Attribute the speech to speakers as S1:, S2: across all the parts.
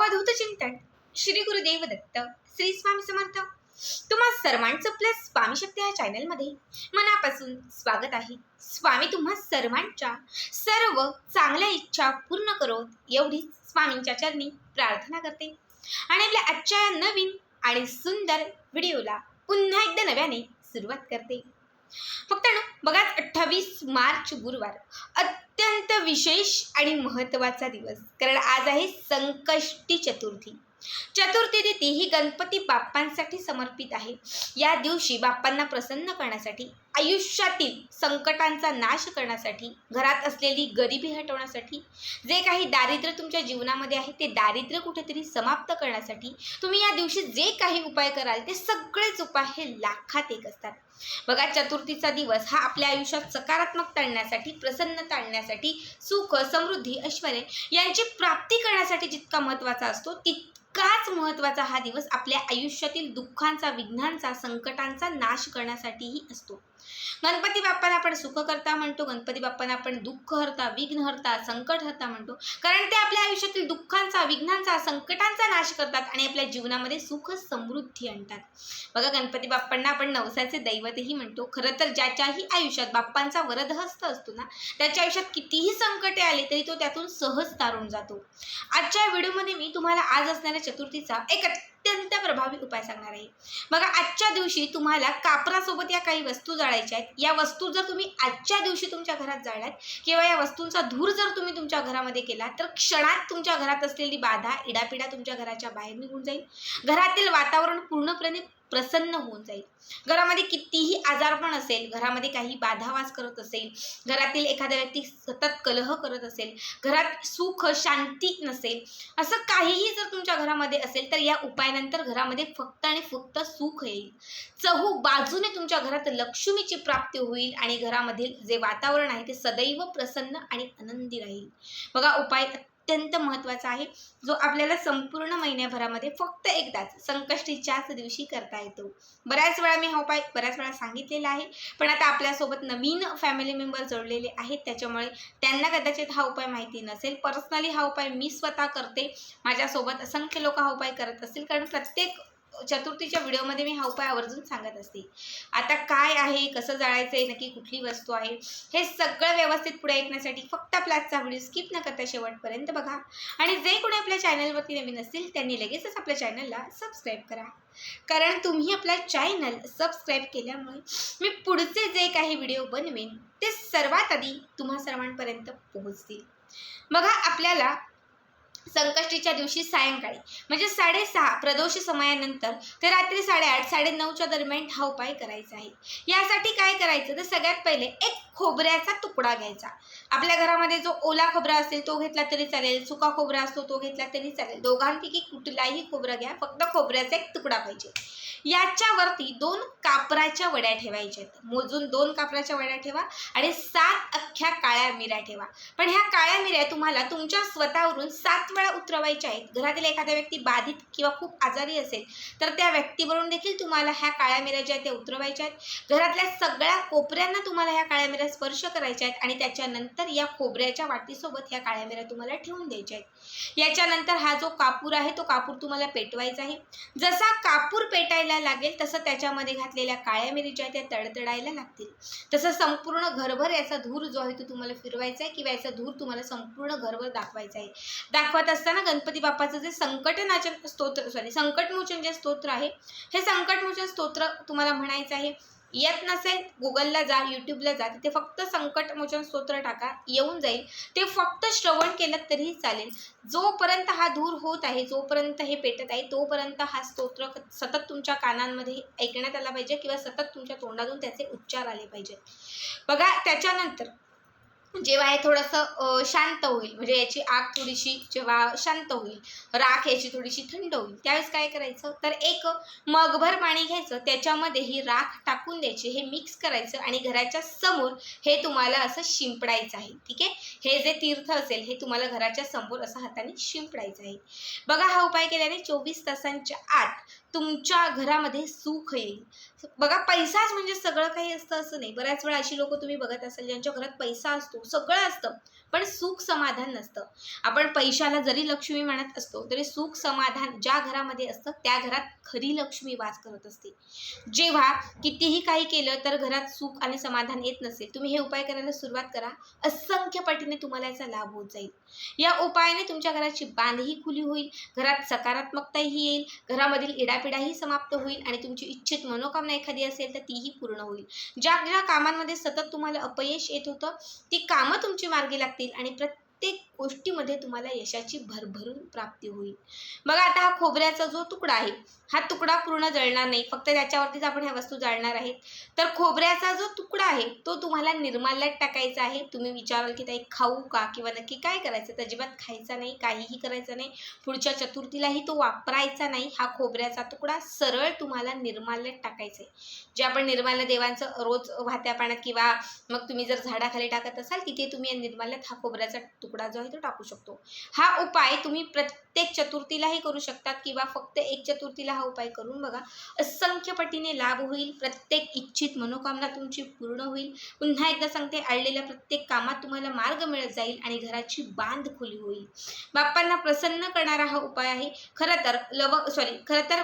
S1: अवधूत चिंतन श्री गुरुदेव दत्त श्री स्वामी समर्थ। तुम्हा सर्वांचं प्लस स्वामी शक्ती या चॅनलमध्ये मनापासून स्वागत आहे। स्वामी तुम्हा सर्वांच्या सर्व चांगल्या इच्छा पूर्ण करोत एवढीच स्वामींच्या चरणी प्रार्थना करते आणि आपल्या आजच्या नवीन आणि सुंदर व्हिडिओला पुन्हा एकदा नव्याने सुरुवात करते। फक्त बघा 28 मार्च गुरुवार अत्यंत विशेष आणि महत्त्वाचा दिवस, कारण आज आहे संकष्टी चतुर्थी। चतुर्थी तिथी ही गणपती बाप्पांसाठी समर्पित आहे। या दिवशी बाप्पांना प्रसन्न करण्यासाठी, आयुष्यातील संकटांचा नाश करण्यासाठी, घरात असलेली गरिबी हटवण्यासाठी, जे काही दारिद्र्य तुमच्या जीवनामध्ये आहे ते दारिद्र्य कुठेतरी समाप्त करण्यासाठी तुम्ही या दिवशी जे काही उपाय कराल ते सगळेच उपाय हे लाखात एक असतात। बघा, चतुर्थीचा दिवस हा आपल्या आयुष्यात सकारात्मकता आणण्यासाठी, प्रसन्नता आणण्यासाठी, सुख, समृद्धी, ऐश्वर्य यांची प्राप्ती करण्यासाठी जितका महत्त्वाचा असतो तितकाच महत्त्वाचा हा दिवस आपल्या आयुष्यातील दुःखांचा, विघ्नांचा, संकटांचा नाश करण्यासाठीही असतो। गणपती बाप्पाला आपण सुखकर्ता म्हणतो, गणपती बाप्पांना आपण दुःखहर्ता, विघ्नहर्ता, संकटहर्ता म्हणतो, कारण ते आपल्या आयुष्यातील दुःखांचा, विघ्नांचा, संकटांचा नाश करतात आणि आपल्या जीवनामध्ये सुख समृद्धी आणतात। बघा, गणपती बाप्पांना आपण नवसाचे दैवतही म्हणतो। खरं तर ज्याच्याही आयुष्यात बाप्पांचा वरदहस्त असतो ना, त्याच्या आयुष्यात कितीही संकटे आले तरी तो त्यातून सहज तारून जातो। आजच्या व्हिडिओमध्ये मी तुम्हाला आज असणाऱ्या चतुर्थीचा एक अत्यंत प्रभावी उपाय सांगणार आहे। बघा, आजच्या दिवशी तुम्हाला कापरासोबत या काही वस्तू जाळायच्या आहेत। या वस्तू जर तुम्ही आजच्या दिवशी तुमच्या घरात जाळल्यात किंवा या वस्तूंचा धूर जर तुम्ही तुमच्या घरामध्ये केला तर क्षणात तुमच्या घरात असलेली बाधा, इडापिडा तुमच्या घराच्या बाहेर निघून जाईल। घरातील वातावरण पूर्णपणे प्रसन्न होऊन जाईल। घरामध्ये कितीही आजारपण असेल, घरामध्ये काही बाधावास करत असेल, घरातील एखादा व्यक्ती सतत कलह करत असेल, घरात सुख शांती नसेल, असं काहीही जर तुमच्या घरामध्ये असेल तर या उपायानंतर घरामध्ये फक्त आणि फक्त सुख येईल। चहू बाजूने तुमच्या घरात लक्ष्मीची प्राप्ती होईल आणि घरामधील जे वातावरण आहे ते सदैव प्रसन्न आणि आनंदी राहील। बघा, उपाय अत्यंत महत्त्वाचा आहे, जो आपल्याला संपूर्ण महिन्याभरामध्ये फक्त एकदाच संकष्टीच्याच दिवशी करता येतो। बऱ्याच वेळा मी हा उपाय बऱ्याच वेळा सांगितलेला आहे, पण आता आपल्यासोबत नवीन फॅमिली मेंबर जोडलेले आहेत, त्याच्यामुळे त्यांना कदाचित हा उपाय माहिती नसेल। पर्सनली हा उपाय मी स्वतः करते, माझ्यासोबत असंख्य लोक हा उपाय करत असतील, कारण प्रत्येक चतुर्थीच्या व्हिडिओमध्ये मी हा उपाय आवर्जून सांगत असते। आता काय आहे, कसं जाळायचं आहे, नक्की कुठली वस्तू आहे, हे सगळं व्यवस्थित पुढे ऐकण्यासाठी फक्त आपला आजचा व्हिडिओ स्किप न करता शेवटपर्यंत बघा। आणि जे कोणी आपल्या चॅनलवरती नवीन असतील त्यांनी लगेचच आपल्या चॅनलला सबस्क्राईब करा, कारण तुम्ही आपला चॅनल सबस्क्राईब केल्यामुळे मी पुढचे जे काही व्हिडिओ बनवेन ते सर्वात आधी तुम्हा सर्वांपर्यंत पोहोचतील। बघा, आपल्याला संकष्टीच्या दिवशी सायंकाळी म्हणजे 6:30 प्रदोष समयानंतर ते रात्री 8:30 9:30च्या दरम्यान हा उपाय करायचा आहे। यासाठी काय करायचं तर सगळ्यात पहिले एक खोबऱ्याचा तुकडा घ्यायचा। आपल्या घरामध्ये जो ओला खोबरा असेल तो घेतला तरी चालेल, सुका खोबरा असतो तो घेतला तरी चालेल, दोघांपैकी कुठलाही खोबरा घ्या, फक्त खोबऱ्याचा एक तुकडा पाहिजे। याच्यावरती 2 कापराच्या वड्या ठेवायच्या आहेत, मोजून 2 कापराच्या वड्या ठेवा आणि 7 अख्ख्या काळ्या मिऱ्या ठेवा। पण ह्या काळ्या मिऱ्या तुम्हाला तुमच्या स्वतःवरून 7 वेळा उतरवायच्या आहेत। घरातील एखादा व्यक्ती बाधित किंवा खूप आजारी असेल तर त्या व्यक्तीवरून देखील तुम्हाला ह्या काळ्या मिऱ्या ज्या आहेत त्या उतरवायच्या आहेत। घरातल्या सगळ्या कोपऱ्यांना तुम्हाला ह्या काळ्या मिऱ्या स्पर्श करायच्या आहेत आणि त्याच्यानंतर या खोबऱ्याच्या वाटीसोबत ह्या काळ्या मिऱ्या तुम्हाला ठेवून द्यायच्या आहेत। याच्यानंतर हा जो कापूर आहे तो कापूर तुम्हाला पेटवायचा आहे। जसा कापूर पेटायला लागेल तसं त्याच्यामध्ये घातलेल्या काळ्या मिरी ज्या त्या तडतडायला लागतील। तसं संपूर्ण घरभर याचा धूर जो आहे तो तुम्हाला फिरवायचा आहे किंवा याचा धूर तुम्हाला संपूर्ण घरभर दाखवायचा आहे। दाखवत असताना गणपती बाप्पाचं जे संकटमोचन जे स्तोत्र आहे, हे संकटमोचन स्तोत्र तुम्हाला म्हणायचं आहे। येत नसेल गुगलला जा, यूट्यूबला जा, तिथे फक्त संकटमोचन स्तोत्र टाका, येऊन जाईल। ते फक्त श्रवण केलं तरीही चालेल। जोपर्यंत हा धूर होत आहे, जोपर्यंत हे पेटत आहे, तोपर्यंत हा स्तोत्र सतत तुमच्या कानांमध्ये ऐकण्यात आला पाहिजे किंवा सतत तुमच्या तोंडातून त्याचे उच्चार आले पाहिजेत। बघा, त्याच्यानंतर जेव्हा हे थोडंसं शांत होईल, म्हणजे याची आग थोडीशी जेव्हा शांत होईल, राख याची थोडीशी थंड होईल, त्यावेळेस काय करायचं तर एक मगभर पाणी घ्यायचं, त्याच्यामध्ये ही राख टाकून द्यायची, हे मिक्स करायचं आणि घराच्या समोर हे तुम्हाला असं शिंपडायचं आहे। ठीक आहे, हे जे तीर्थ असेल हे तुम्हाला घराच्या समोर असं हाताने शिंपडायचं आहे। बघा, हा उपाय केल्याने 24 तासांच्या आत तुमच्या घरामध्ये सुख येईल। बघा, पैसाच म्हणजे सगळं काही असतं असं नाही। बऱ्याच वेळा अशी लोक तुम्ही बघत असाल ज्यांच्या घरात पैसा असतो असतो, सगळं असतं, पण सुख समाधान नसतं. आपण पैशाला जरी लक्ष्मी म्हणत असतो तरी सुख समाधान ज्या घरामध्ये असतं त्या घरात खरी लक्ष्मी वास करत असते. जेव्हा कितीही काही केलं तर घरात सुख आणि समाधान येत नसेल, तुम्ही हे उपाय करायला सुरुवात करा. असंख्य पटीने तुम्हाला याचा लाभ होत जाईल. या उपायाने तुमच्या घराची बांधही खुली होईल, घरात सकारात्मकताही येईल, घरामधील इडापिडाही समाप्त होईल आणि तुमची इच्छित मनोकामना एखादी असेल तर तीही पूर्ण होईल. ज्या ज्या कामांमध्ये सतत तुम्हाला अपयश येत होतं ती कामं तुमची मार्गी लागतील आणि प्रत्येक गोष्टीमध्ये तुम्हाला यशाची भरभरून प्राप्ती होईल. बघा, आता हा खोबऱ्याचा जो तुकडा आहे, हा तुकडा पूर्ण जळणार नाही, फक्त त्याच्यावरतीच आपण ह्या वस्तू जाळणार आहेत. तर खोबऱ्याचा जो तुकडा आहे तो तुम्हाला निर्माल्यात टाकायचा आहे. तुम्ही विचाराल की ताई खाऊ का किंवा नक्की काय करायचं? तर अजिबात खायचा नाही, काहीही करायचं नाही, पुढच्या चतुर्थीलाही तो वापरायचा नाही. हा खोबऱ्याचा तुकडा सरळ तुम्हाला निर्माल्यात टाकायचा आहे. जे आपण निर्माल्य देवांचं रोज वाहत्या पाण्यात किंवा मग तुम्ही जर झाडाखाली टाकत असाल तिथे तुम्ही निर्माल्यात हा खोबऱ्याचा तुकडा जो आहे तो टाकू शकतो. हा उपाय तुम्ही प्रत्येक चतुर्थीलाही करू शकतात किंवा फक्त एक चतुर्थीला हा उपाय करून बघा. असंख्य पटीने लाभ होईल, प्रत्येक इच्छित मनोकामना तुमची पूर्ण होईल. पुन्हा एकदा सांगते, आडलेल्या प्रत्येक कामात तुम्हाला मार्ग मिळत जाईल आणि घराची बांध खुली होईल. बाप्पांना प्रसन्न करणारा हा उपाय आहे. खरं तर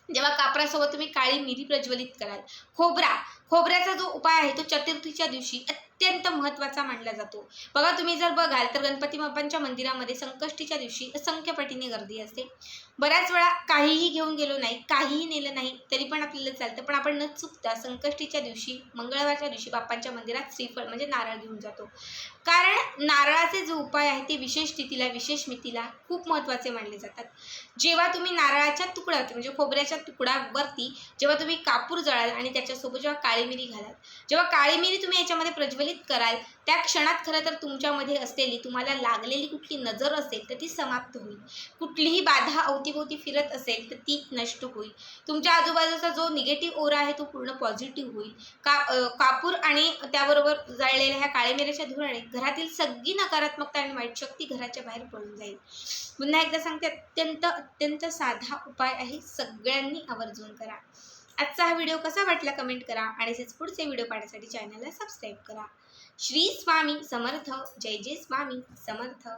S1: जेव्हा कापरासोबत तुम्ही काळी मिरी प्रज्वलित कराल, खोबऱ्याचा जो उपाय आहे तो चतुर्थीच्या दिवशी अत्यंत महत्त्वाचा मानला जातो. बघा, तुम्ही जर बघाल तर गणपती बाप्पांच्या मंदिरामध्ये संकष्टीच्या दिवशी असंख्य पटीने गर्दी असते. बऱ्याच वेळा काहीही घेऊन गेलो नाही, काहीही नेलं नाही तरी पण आपल्याला चालतं, पण आपण न चुकता संकष्टीच्या दिवशी, मंगळवारच्या दिवशी बाप्पांच्या मंदिरात श्रीफळ म्हणजे नारळ घेऊन जातो. कारण नारळाचे जो उपाय आहे ते विशेष तिथीला, विशेष मितीला खूप महत्त्वाचे मानले जातात. जेव्हा तुम्ही नारळाच्या तुकड्यात म्हणजे खोबऱ्याच्या तुकड्यावरती जेव्हा तुम्ही कापूर जळाल आणि त्याच्यासोबत जेव्हा काळी मिरी घालाल, जेव्हा काळी मिरी तुम्ही याच्यामध्ये प्रज्वलित कराल, त्या क्षणात खरं तर तुमच्यामध्ये असलेली, तुम्हाला लागलेली कुठली नजर असेल तर ती समाप्त होईल. कुठलीही बाधा अवतीभोवती फिरत असेल तर ती नष्ट होईल. तुमच्या आजूबाजूचा जो निगेटिव्ह ओरा आहे तो पूर्ण पॉझिटिव्ह होईल. कापूर आणि त्याबरोबर जळलेल्या ह्या काळ्या मिरीच्या धुराने घरातील सगळी नकारात्मकता आणि वाईट शक्ती घराच्या बाहेर पडून जाईल. पुन्हा एकदा सांगते, अत्यंत साधा उपाय आहे, सगळ्यांनी आवर्जून करा. आजचा हा व्हिडिओ कसा वाटला कमेंट करा आणि असेच पुढचे व्हिडिओ पाहण्यासाठी चॅनलला सबस्क्राईब करा. श्री स्वामी समर्थ. जय जय स्वामी समर्थ.